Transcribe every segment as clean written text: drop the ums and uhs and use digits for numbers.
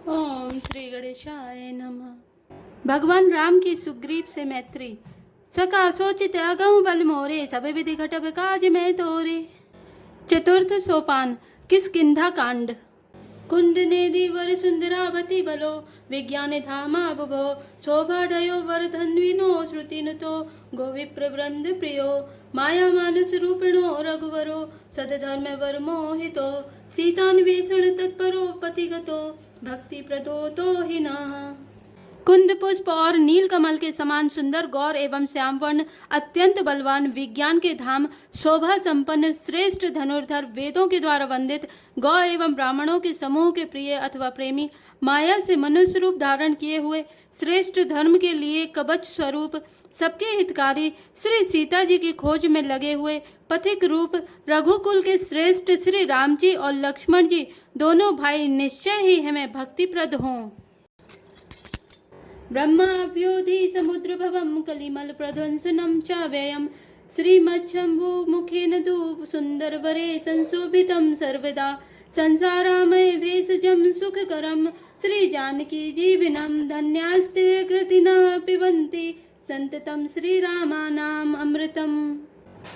ओम श्री गणेशाय नमः। भगवान राम की सुग्रीव से मैत्री। सका सोचित अगम बल मोरे, सब विधि घटब काज में तोरे। चतुर्थ सोपान किष्किंधा कांड। कुंद नेदि वर सुंदरावती बलो, विज्ञान धामा बुभो। शोभा ढयो वर्धन्विनो श्रुतिनुतो, गोविप्र वृंद प्रियो। माया मानुष रूपिणो रघुवरो, सदधर्म वर मोहितो। सीतान्वेषण तत्परो पतिगतो, भक्ति प्रदोतो ही नः। कुंद पुष्प और नील कमल के समान सुंदर, गौर एवं श्यामवर्ण, अत्यंत बलवान, विज्ञान के धाम, शोभा संपन्न, श्रेष्ठ धनुर्धर, वेदों के द्वारा वंदित, गौ एवं ब्राह्मणों के समूह के प्रिय अथवा प्रेमी, माया से मनुष्य रूप धारण किए हुए, श्रेष्ठ धर्म के लिए कवच स्वरूप, सबके हितकारी, श्री सीता जी की खोज में लगे हुए पथिक रूप, रघुकुल के श्रेष्ठ श्री राम जी और लक्ष्मण जी दोनों भाई निश्चय ही हमें भक्तिप्रद हों। ब्रह्माव्योधि समुद्र भवम कलिमल प्रध्वंसनम च व्ययम, श्रीमच्छंभु मुखेन धूप सुंदर वरे संशोभितम सर्वदा। संसारामय भेषजम सुखकरम, श्री जानकी जीवनम धन्यास्ते कृतिना पिबन्ति संततम श्री रामानाम अमृतम।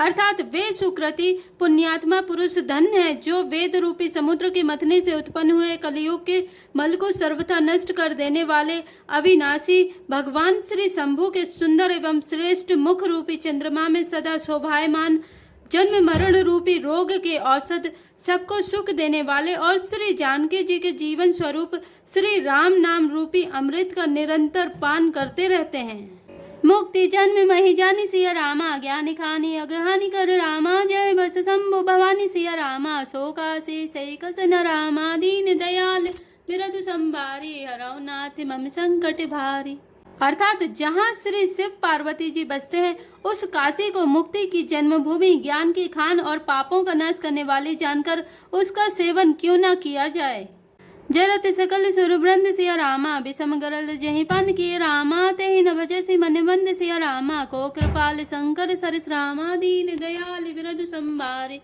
अर्थात वे सुकृति पुण्यात्मा पुरुष धन्य है जो वेद रूपी समुद्र के मथने से उत्पन्न हुए कलियुग के मल को सर्वथा नष्ट कर देने वाले अविनाशी भगवान श्री शंभु के सुंदर एवं श्रेष्ठ मुख रूपी चंद्रमा में सदा शोभायमान, जन्म मरण रूपी रोग के औषध, सबको सुख देने वाले और श्री जानकी जी के जीवन स्वरूप श्री राम नाम रूपी अमृत का निरंतर पान करते रहते हैं। मुक्ति जन्म मही जानी सिया रामा, ज्ञानी खानी अगहानी कर रामा। जय बस शंभु भवानी सिया रामा, शोकासी सैकस न रामा। दीन दयाल बिरदु संभारी, हरौ नाथ मम संकट भारी। अर्थात जहाँ श्री शिव पार्वती जी बसते हैं उस काशी को मुक्ति की जन्मभूमि, ज्ञान की खान और पापों का नाश करने वाली जानकर उसका सेवन क्यों न किया जाए। जरत सकल सुरवृंद सिया रामा, विषम गरल जही पान किए रामा। तेहि न भजसि मन मंद सिया रामा, को कृपाल शंकर सरस रामा। दीन दयाल बिरदु संभारे,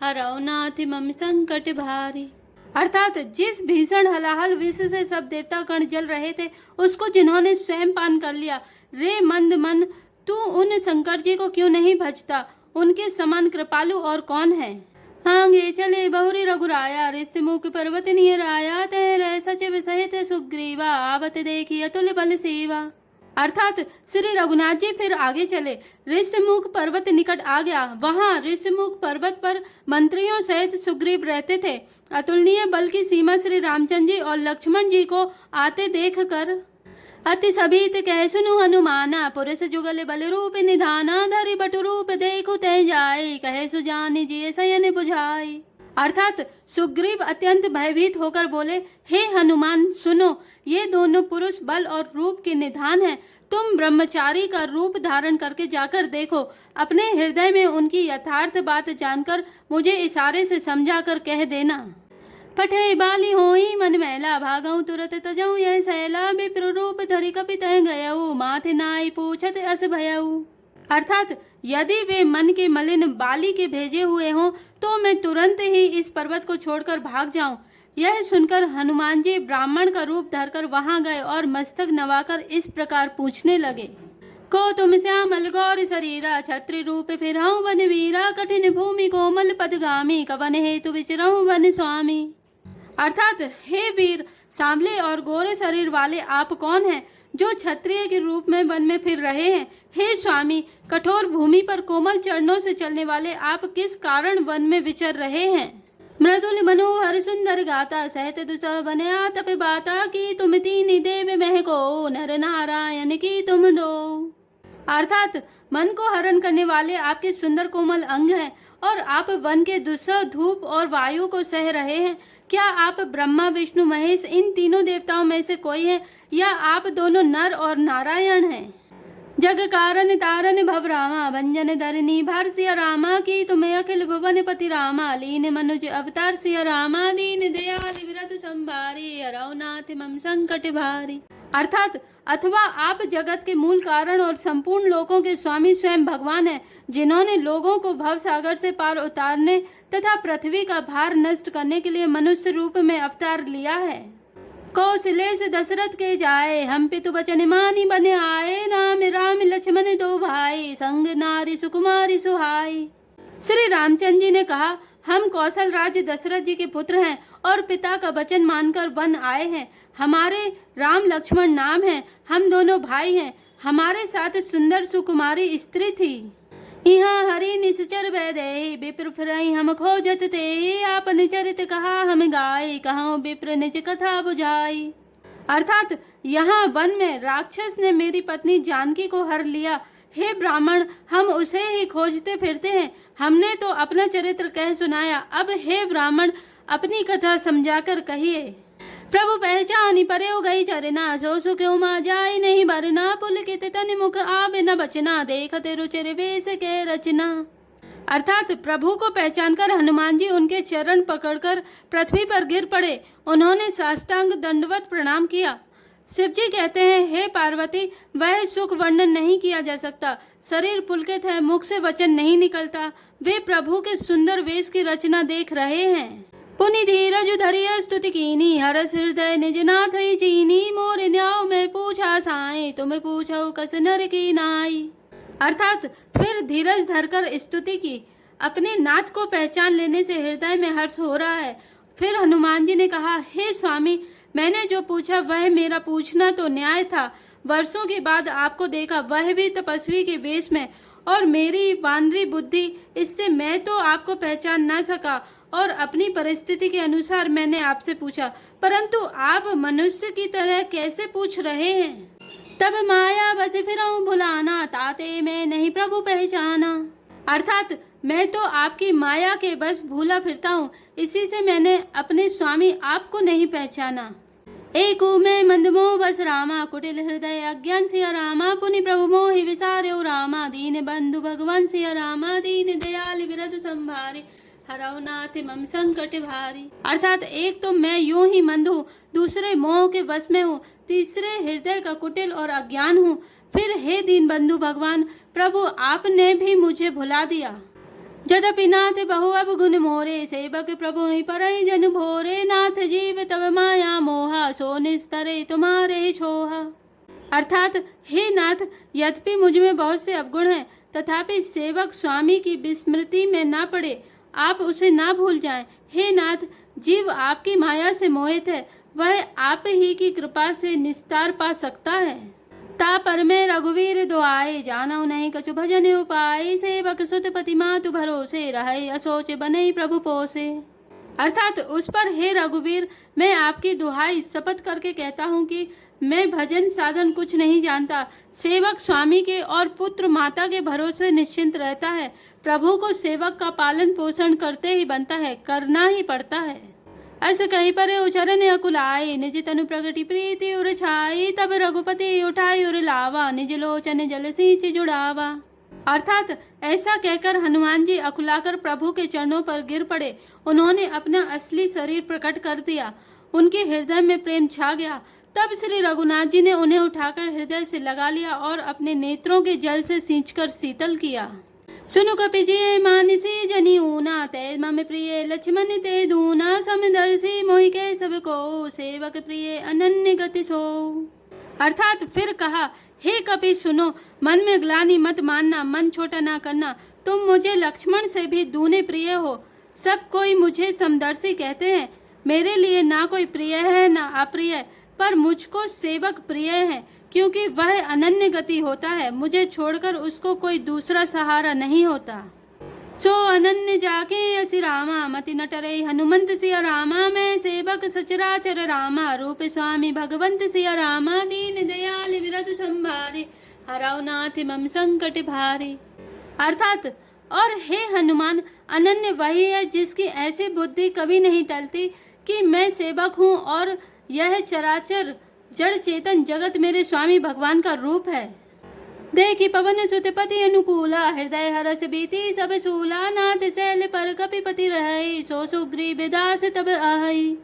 हरौ नाथ मम संकट भारी। अर्थात जिस भीषण हलाहल विष से सब देवता गण जल रहे थे उसको जिन्होंने स्वयं पान कर लिया। रे मंद मन, तू उन शंकर जी को क्यों नहीं भजता? उनके समान कृपालु और कौन है। आगे चले बहुरी रघुराया, ऋषि मुख पर्वत नियराया। तह सचिव सहित सुग्रीवा, आवत देखी अतुल बल सेवा। अर्थात श्री रघुनाथ जी फिर आगे चले, ऋषिमुख पर्वत निकट आ गया। वहां ऋषिमुख पर्वत पर मंत्रियों सहित सुग्रीव रहते थे। अतुलनीय बल की सीमा श्री रामचंद्र जी और लक्ष्मण जी को आते देख कर अति सभीत कह सुनु हनुमाना। पुरुष जुगल बल रूप निधाना, धरि बटु रूप देखु तै जाए। कहे सुजानि जिय शयन बुझाए। अर्थात सुग्रीव अत्यंत भयभीत होकर बोले, हे हनुमान सुनो, ये दोनों पुरुष बल और रूप के निधान हैं। तुम ब्रह्मचारी का रूप धारण करके जाकर देखो। अपने हृदय में उनकी यथार्थ बात जानकर मुझे इशारे से समझा कर कह देना। पठे बाली होई मन मैला, भागऊ तुरत तजऊ यह सैला। विप्र रूप धरि कपित गयऊ, माथे नाई पूछत अस भयऊ। अर्थात यदि वे मन के मलिन बाली के भेजे हुए हों तो मैं तुरंत ही इस पर्वत को छोड़कर भाग जाऊं। यह सुनकर हनुमान जी ब्राह्मण का रूप धरकर वहां गए और मस्तक नवाकर इस प्रकार पूछने लगे। को तुम श्यामल गौर शरीरा, छत्री रूप फिरहूं वन वीरा। कठिन भूमि कोमल पदगामी, कवन हेतु विचरहूं वन स्वामी। अर्थात हे वीर, सांवले और गोरे शरीर वाले आप कौन हैं जो क्षत्रिय के रूप में वन में फिर रहे हैं। हे स्वामी, कठोर भूमि पर कोमल चरणों से चलने वाले आप किस कारण वन में विचर रहे हैं। मृदुल मनोहर सुंदर गाता, सहत दुसह बने तप बाता। की तुम तीन देव महको, नर नारायण की तुम दो। अर्थात मन को हरण करने वाले आपके सुंदर कोमल अंग हैं और आप वन के दुस्सह धूप और वायु को सह रहे हैं। क्या आप ब्रह्मा विष्णु महेश इन तीनों देवताओं में से कोई हैं या आप दोनों नर और नारायण हैं। जग कारण तारन भव रामा, भंजन धरनी भार सिया रामा। की तुम्हें अखिल भुवन पति रामा, लीन मनुज अवतार सिया रामा। दीन दयाल विरतु संभारी, हरौ नाथ मम संकट भारी। अर्थात अथवा आप जगत के मूल कारण और संपूर्ण लोकों के स्वामी स्वयं भगवान हैं, जिन्होंने लोगों को भव सागर से पार उतारने तथा पृथ्वी का भार नष्ट करने के लिए मनुष्य रूप में अवतार लिया है। कौशलेश दशरथ के जाए, हम पितु वचन मानी बने आए, राम राम लक्ष्मण दो भाई, संग नारी सुकुमारी सुहाई। श्री रामचंद्र जी ने कहा, हम कौशल राज दशरथ जी के पुत्र हैं और पिता का वचन मानकर वन आए हैं। हमारे राम लक्ष्मण नाम है, हम दोनों भाई हैं। हमारे साथ सुंदर सुकुमारी स्त्री थी। यहाँ हरि निश्चर वैदेही, विप्र फिरई हम खोजत तेहि, आपन चरित कहा हम गाय, कहो विप्र निज कथा बुझाई। अर्थात यहाँ वन में राक्षस ने मेरी पत्नी जानकी को हर लिया। हे ब्राह्मण, हम उसे ही खोजते फिरते हैं। हमने तो अपना चरित्र कह सुनाया, अब हे ब्राह्मण अपनी कथा समझाकर कहिए। प्रभु पहचानी परे गई चरना, सो सुख उमा जाय नहीं बरना, पुलकित तन मुख आवे न बचना, देखते रुचिर वेश के रचना। अर्थात प्रभु को पहचानकर हनुमान जी उनके चरण पकड़कर पृथ्वी पर गिर पड़े। उन्होंने साष्टांग दंडवत प्रणाम किया। शिव जी कहते हैं, हे पार्वती, वह सुख वर्णन नहीं किया जा सकता। शरीर पुलकित है, मुख से वचन नहीं निकलता। वे प्रभु के सुंदर वेश की रचना देख रहे हैं। पुनि धीरज धरिय स्तुति कीनी, हरस हृदय निज नाथ ही चीनी, मोर न्याव में पूछा साई, तुम्हें पूछो कस नर की नाई। अर्थात फिर धीरज धरकर स्तुति की। अपने नाथ को पहचान लेने से हृदय में हर्ष हो रहा है। फिर हनुमान जी ने कहा, हे स्वामी, मैंने जो पूछा वह मेरा पूछना तो न्याय था। वर्षों के बाद आपको देखा, वह भी तपस्वी के वेश में, और मेरी वानरी बुद्धि, इससे मैं तो आपको पहचान ना सका और अपनी परिस्थिति के अनुसार मैंने आपसे पूछा, परंतु आप मनुष्य की तरह कैसे पूछ रहे हैं। तब माया बस फिरऊं भुलाना, ताते मैं नहीं प्रभु पहचाना। अर्थात मैं तो आपकी माया के बस भूला फिरता हूँ, इसी से मैंने अपने स्वामी आपको नहीं पहचाना। एक में मंदमोह बस रामा, कुटिल हृदय अज्ञान सिया रामा, पुनि प्रभु मोहि विसार्यो रामा, दीन बंधु भगवान सिया रामा, दीन दयाल बिरधु संभारे, हरौ नाथ मम संकट भारी। अर्थात एक तो मैं यूं ही मंद हूँ, दूसरे मोह के वश में हूँ, तीसरे हृदय का कुटिल और अज्ञान हूँ। फिर हे दीन बंधु भगवान प्रभु, आपने भी मुझे भुला दिया। जदपि नाथ बहु अब गुण मोरे, सेवक प्रभु ही परई जन भोरे, नाथ जीव तब माया मोहा, सो निस्तरे तुम्हारे ही छोहा। अर्थात हे नाथ, यद्यपि मुझ में बहुत से अवगुण हैं, तथापि सेवक स्वामी की विस्मृति में ना पड़े, आप उसे ना भूल जाएं। हे नाथ, जीव आपकी माया से मोहित है, वह आप ही की कृपा से निस्तार पा सकता है। ता पर में रघुवीर दुआए, जानऊ नहीं कछु भजन उपाय, सेवक सुत पति मातु भरोसे, रहे असोच बने प्रभु पोसे। अर्थात उस पर हे रघुवीर, मैं आपकी दुहाई शपथ करके कहता हूँ कि मैं भजन साधन कुछ नहीं जानता। सेवक स्वामी के और पुत्र माता के भरोसे निश्चिंत रहता है। प्रभु को सेवक का पालन पोषण करते ही बनता है, करना ही पड़ता है। अस कहीं पर उचरन अकुलाए, निज तनु प्रगति प्रीति उर छाई, तब रघुपति उठाई उर लावा, निज लोचन जल सींच जुड़ावा। अर्थात ऐसा कहकर हनुमान जी अकुलाकर प्रभु के चरणों पर गिर पड़े। उन्होंने अपना असली शरीर प्रकट कर दिया। उनके हृदय में प्रेम छा गया। तब श्री रघुनाथ जी ने उन्हें उठाकर हृदय से लगा लिया और अपने नेत्रों के जल से सींचकर शीतल किया। सुनु कपि जिय मानसी जनि ऊना, तै मम प्रिय लक्ष्मण ते दूना, समदर्शी मोहि के सब को, सेवक प्रिय अनन्य गति सो। अर्थात फिर कहा, हे कपि सुनो, मन में ग्लानि मत मानना, मन छोटा ना करना। तुम मुझे लक्ष्मण से भी दूने प्रिय हो। सब कोई मुझे समदर्शी कहते हैं। मेरे लिए ना कोई प्रिय है ना अप्रिय, पर मुझको सेवक प्रिय है, क्योंकि वह अनन्य गति होता है। मुझे छोड़कर उसको कोई दूसरा सहारा नहीं होता। सो अनन्य जाके असि रामा, मति नटरे हनुमंत सिया रामा, मैं सेवक सचराचर रामा, रूप स्वामी भगवंत सिया रामा, दीन दयाल विरधु संभारे, हरौ नाथ मम संकट भारे। अर्थात और हे हनुमान, अनन्य वही है जिसकी ऐसी बुद्धि कभी नहीं टलती कि मैं सेवक हूँ और यह चराचर जड़ चेतन जगत मेरे स्वामी भगवान का रूप है। देखी पवन सुतपति अनुकूला, हृदय हरस बीती सब सूला, नाथ शैल पर कपिपति रहे, सो सुग्रीव दास तब आई।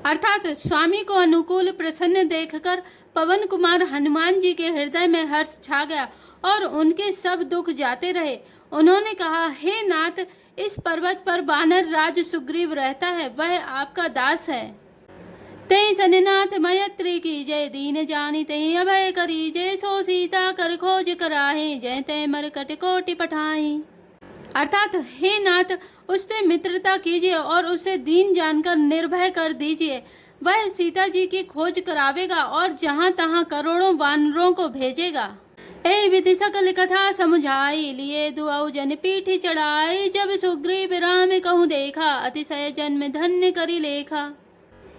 अर्थात स्वामी को अनुकूल प्रसन्न देखकर पवन कुमार हनुमान जी के हृदय में हर्ष छा गया और उनके सब दुख जाते रहे। उन्होंने कहा, हे नाथ, इस पर्वत पर वानर राज सुग्रीव रहता है, वह आपका दास है। ते सननाथ मयत्री की जय, दीन जानी ते अभय करी जय, सो सीता कर खोज कराहे, जय ते मरकट कोटि पठाए। अर्थात हे नाथ, उससे मित्रता कीजिए और उसे दीन जानकर निर्भय कर दीजिए। वह सीता जी की खोज करावेगा और जहां तहां करोड़ों वानरों को भेजेगा। ए विधि सकल कथा समुझाई, लिए दुआऊ जन पीठी चढ़ाई, जब सुग्रीव राम कहूँ देखा, अतिशय जन्म धन्य करी लेखा।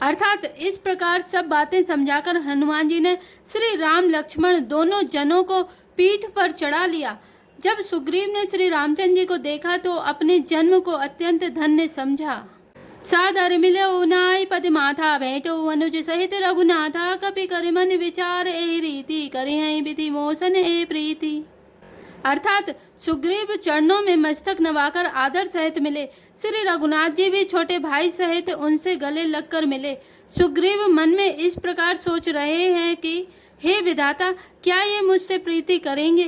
अर्थात इस प्रकार सब बातें समझाकर हनुमान जी ने श्री राम लक्ष्मण दोनों जनों को पीठ पर चढ़ा लिया। जब सुग्रीव ने श्री रामचंद्र जी को देखा तो अपने जन्म को अत्यंत धन्य समझा। सादर मिलो नाय पद माथा, भेंटो अनुज सहित रघुनाथा, कपि कर मन विचार ए रीति, करे हैं विधि मोसन ए प्रीति। अर्थात सुग्रीव चरणों में मस्तक नवाकर आदर सहित मिले। श्री रघुनाथ जी भी छोटे भाई सहित उनसे गले लगकर मिले। सुग्रीव मन में इस प्रकार सोच रहे हैं कि हे विधाता, क्या ये मुझसे प्रीति करेंगे।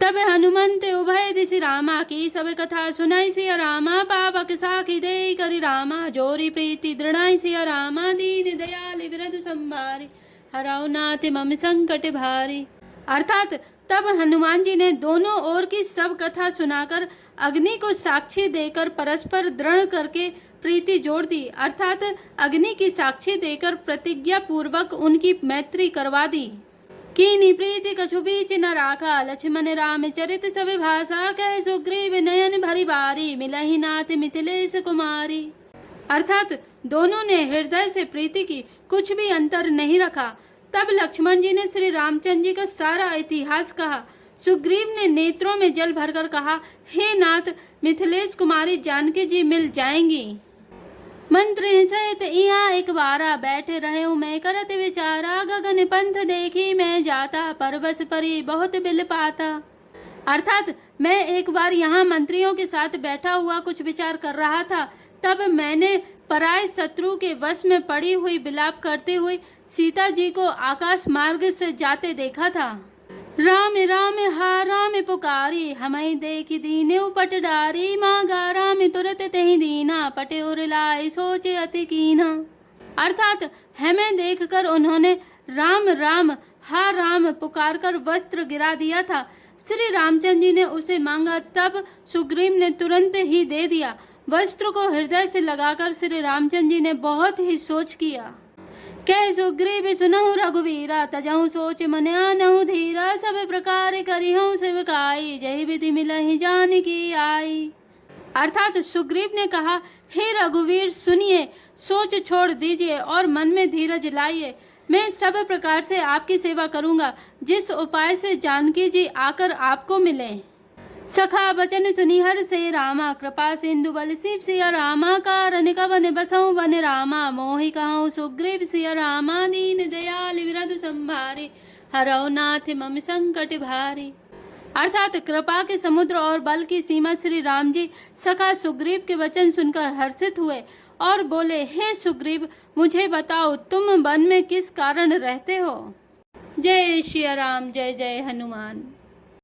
तब हनुमंत उभय दिशि रामा, की सब कथा सुनाई सिया रामा, पावक साखी दे करि रामा, जोरी प्रीति दृढ़ाई सिया रामा, दीन दयाल विरधु संभारी, हराओ नाथ मम संकट भारी। अर्थात तब हनुमान जी ने दोनों ओर की सब कथा सुनाकर अग्नि को साक्षी देकर परस्पर दृढ़ करके प्रीति जोड़ दी। अर्थात अग्नि की साक्षी देकर प्रतिज्ञा पूर्वक उनकी मैत्री करवा दी। कीनी प्रीति कछु बीच न राखा, लक्ष्मण राम चरित सब भाषा, कह सुग्रीव नयन भरी बारी, मिलहि नाथ मिथिलेश कुमारी। अर्थात दोनों ने हृदय से प्रीति की, कुछ भी अंतर नहीं रखा। तब लक्ष्मण जी ने श्री रामचंद्र जी का सारा इतिहास कहा। सुग्रीव ने नेत्रों में जल भरकर कहा, हे नाथ, मिथिलेश कुमारी जानकी जी मिल जाएंगी। मंत्री सहित यहाँ एक बारा, बैठे रहे मैं करत विचारा, गगन पंथ देखी मैं जाता, परबस परी बहुत बिल पाता। अर्थात मैं एक बार यहाँ मंत्रियों के साथ बैठा हुआ कुछ विचार कर रहा था, तब मैंने पराय शत्रु के वश में पड़ी हुई विलाप करते हुए सीता जी को आकाश मार्ग से जाते देखा था। राम राम हा राम पुकारी, हमें देखी दीने उपट डारी, मांगा राम तुरत तेहि दीना, पटे उर लाई सोचे अति कीना। अर्थात हमें देखकर उन्होंने राम राम हा राम पुकार कर वस्त्र गिरा दिया था। श्री रामचंद्र जी ने उसे मांगा, तब सुग्रीव ने तुरंत ही दे दिया। वस्त्र को हृदय से लगाकर श्री रामचंद्र जी ने बहुत ही सोच किया। कह सुग्रीव सुनहु रघुवीरा, तजहु सोच मन आनहु धीरा, सब प्रकार करिहु सेवकाई, जय विधि मिलहि जानकी आई। अर्थात सुग्रीव ने कहा, हे रघुवीर सुनिए, सोच छोड़ दीजिए और मन में धीरज लाइए। मैं सब प्रकार से आपकी सेवा करूंगा, जिस उपाय से जानकी जी आकर आपको मिले। सखा बचन सुनि हर से रामा, कृपा सिंधु बल शिव सिया रामा, कारण कवन बसहु वन रामा, मोहि कहूँ सुग्रीव सिया रामा, दीन दयाल विरधु संभारी, हरौ नाथ मम संकट भारी। अर्थात कृपा के समुद्र और बल की सीमा श्री राम जी सखा सुग्रीव के वचन सुनकर हर्षित हुए और बोले, हे सुग्रीव, मुझे बताओ तुम वन में किस कारण रहते हो। जय श्री राम, जय जय हनुमान।